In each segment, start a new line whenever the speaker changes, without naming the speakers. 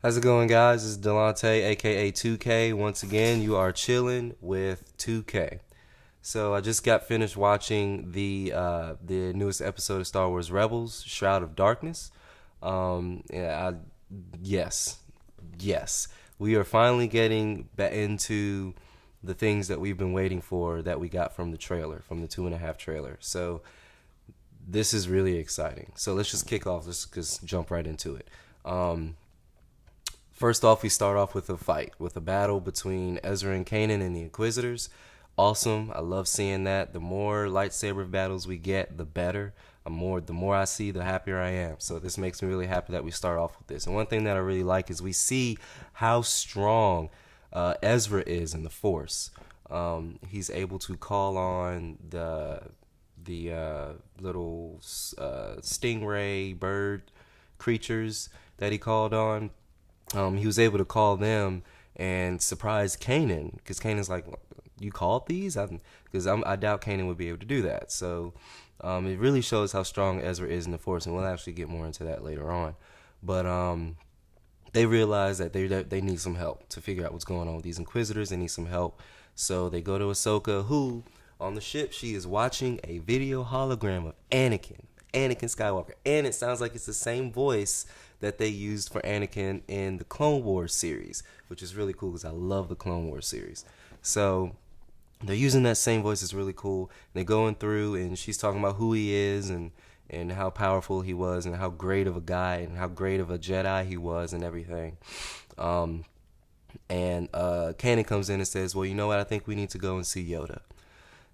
How's it going, guys? This is Delonte, aka 2K. Once again, you are chilling with 2K. So I just got finished watching the newest episode of Star Wars Rebels, Shroud of Darkness. Yes, yes, we are finally getting into the things that we've been waiting for that we got from the trailer, from the 2.5 trailer. So this is really exciting. So let's just kick off. Let's just jump right into it. First off, we start off with a fight, with a battle between Ezra and Kanan and the Inquisitors. Awesome. I love seeing that. The more lightsaber battles we get, the better. The more I see, the happier I am. So this makes me really happy that we start off with this. And one thing that I really like is we see how strong Ezra is in the Force. He's able to call on the little stingray bird creatures that he called on. He was able to call them and surprise Kanan, because Kanan's like, "You called these?" Because I doubt Kanan would be able to do that. So it really shows how strong Ezra is in the Force, and we'll actually get more into that later on. But they realize that they need some help to figure out what's going on with these Inquisitors. They need some help, so they go to Ahsoka, who on the ship she is watching a video hologram of Anakin Skywalker, and it sounds like it's the same voice that they used for Anakin in the Clone Wars series, which is really cool because I love the Clone Wars series. So they're using that same voice. It's really cool. And they're going through, and she's talking about who he is and how powerful he was and how great of a guy and how great of a Jedi he was and everything. And Kanan comes in and says, "Well, you know what? I think we need to go and see Yoda."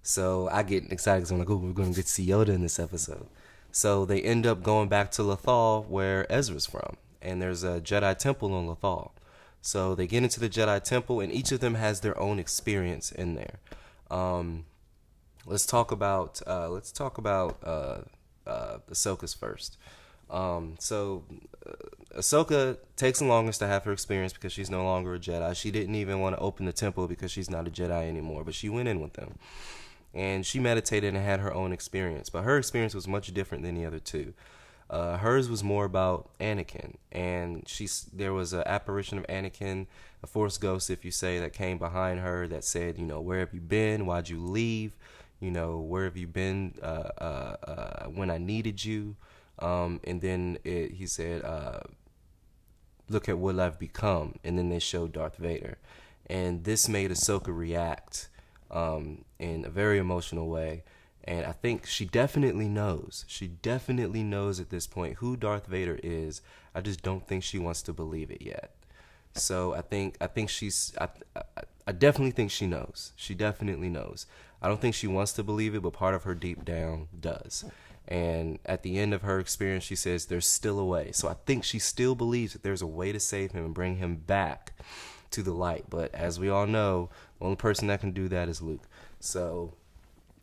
So I get excited because I'm like, "Oh, we're going to get to see Yoda in this episode." So they end up going back to Lothal, where Ezra's from, and there's a Jedi temple on Lothal. So they get into the Jedi temple, and each of them has their own experience in there. Let's talk about Ahsoka's first. Ahsoka takes the longest to have her experience because she's no longer a Jedi. She didn't even want to open the temple because she's not a Jedi anymore, but she went in with them. And she meditated and had her own experience. But her experience was much different than the other two. Hers was more about Anakin. And there was an apparition of Anakin, a Force ghost, if you say, that came behind her that said, "Where have you been? Why'd you leave? Where have you been when I needed you?" And then he said, "Look at what I've become." And then they showed Darth Vader. And this made Ahsoka react in a very emotional way. And I think she definitely knows. She definitely knows at this point who Darth Vader is. I just don't think she wants to believe it yet. So I definitely think she knows. She definitely knows. I don't think she wants to believe it, but part of her deep down does. And at the end of her experience, she says there's still a way. So I think she still believes that there's a way to save him and bring him back to the light. But as we all know, the only person that can do that is Luke. So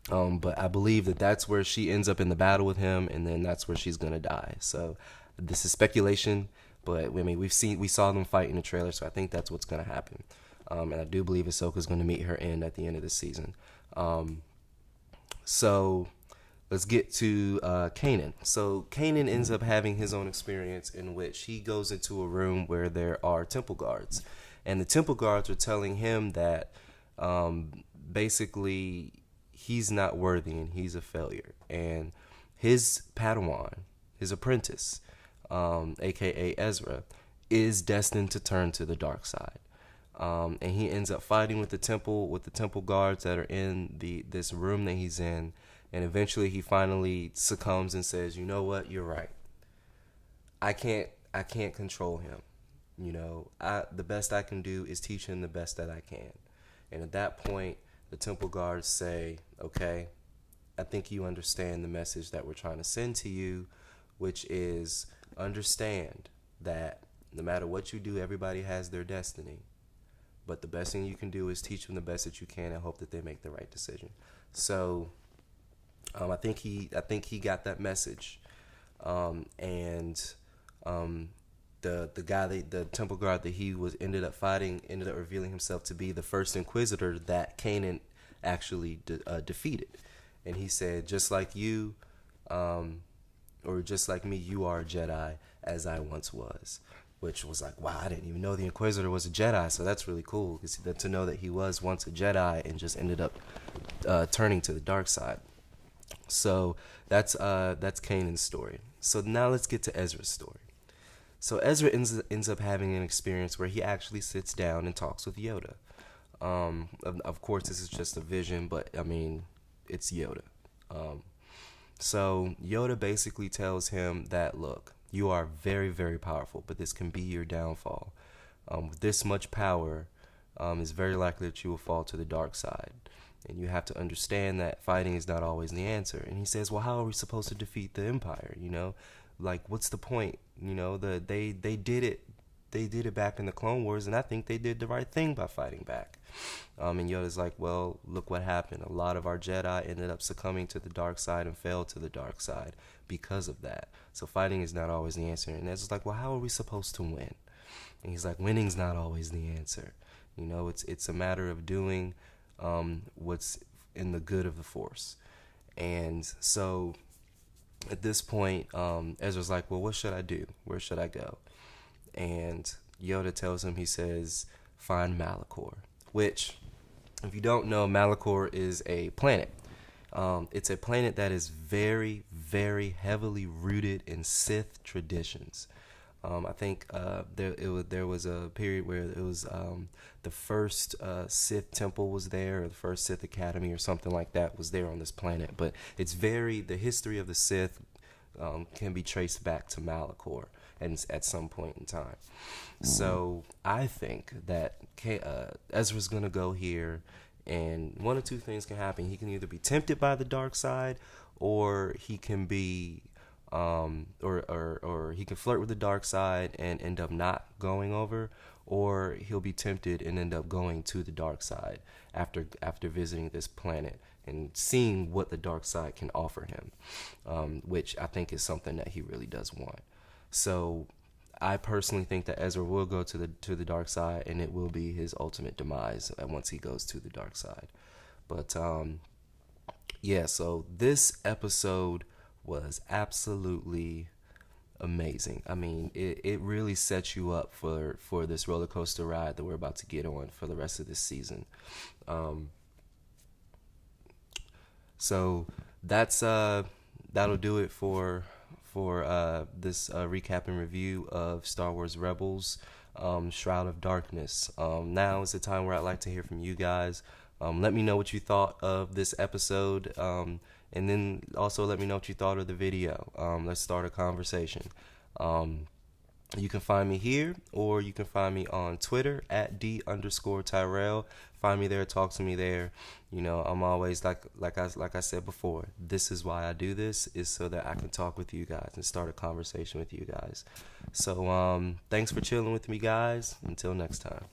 but I believe that that's where she ends up in the battle with him, and then that's where she's gonna die. So this is speculation, but I mean we saw them fight in the trailer, so I think that's what's gonna happen. And I do believe Ahsoka's gonna meet her end at the end of the season. So let's get to Kanan. So Kanan ends up having his own experience in which he goes into a room where there are temple guards, and the temple guards are telling him that basically he's not worthy and he's a failure. And his Padawan, his apprentice, aka Ezra, is destined to turn to the dark side. And he ends up fighting with the temple guards that are in this room that he's in. And eventually he finally succumbs and says, "You know what? You're right. I can't control him. The best I can do is teach him the best that I can." And at that point, the temple guards say, "Okay, I think you understand the message that we're trying to send to you, which is understand that no matter what you do, everybody has their destiny. But the best thing you can do is teach them the best that you can and hope that they make the right decision." So I think he got that message, and the temple guard that he ended up fighting ended up revealing himself to be the first Inquisitor that Kanan actually defeated. And he said, "Just like you, or just like me, you are a Jedi, as I once was." which was like, wow, I didn't even know the Inquisitor was a Jedi, so that's really cool because to know that he was once a Jedi and just ended up turning to the dark side. So that's Kanan's story. So now let's get to Ezra's story. So Ezra ends up having an experience where he actually sits down and talks with Yoda. Of course, this is just a vision, but I mean, it's Yoda. So Yoda basically tells him that, look, you are very, very powerful, but this can be your downfall. With this much power, it's very likely that you will fall to the dark side. And you have to understand that fighting is not always the answer. And he says, well, how are we supposed to defeat the Empire? You know, like, what's the point? You know, they did it. They did it back in the Clone Wars, and I think they did the right thing by fighting back. And Yoda's like, well, look what happened. A lot of our Jedi ended up succumbing to the dark side and fell to the dark side because of that. So fighting is not always the answer. And Ezra's like, well, how are we supposed to win? And he's like, winning's not always the answer. You know, it's a matter of doing what's in the good of the Force. And so at this point, Ezra's like, well, what should I do? Where should I go? And Yoda tells him, he says, find Malachor, which, if you don't know, Malachor is a planet. It's a planet that is very, very heavily rooted in Sith traditions. I think there was a period where it was the first Sith temple was there, or the first Sith academy or something like that was there on this planet. But the history of the Sith can be traced back to Malachor and at some point in time. So I think that Ezra's going to go here, and one of two things can happen. He can either be tempted by the dark side, or he can be or he can flirt with the dark side and end up not going over, or he'll be tempted and end up going to the dark side after visiting this planet and seeing what the dark side can offer him, which I think is something that he really does want. So I personally think that Ezra will go to the dark side, and it will be his ultimate demise once he goes to the dark side. But yeah, so this episode was absolutely amazing. I mean, it really sets you up for this roller coaster ride that we're about to get on for the rest of this season. So that's that'll do it for this recap and review of Star Wars Rebels, Shroud of Darkness. Now is the time where I'd like to hear from you guys. Let me know what you thought of this episode, and then also let me know what you thought of the video. Let's start a conversation. You can find me here, or you can find me on Twitter at @D_Tyrell. Find me there, talk to me there. You know, I'm always like I said before, this is why I do this, is so that I can talk with you guys and start a conversation with you guys. So thanks for chilling with me, guys. Until next time.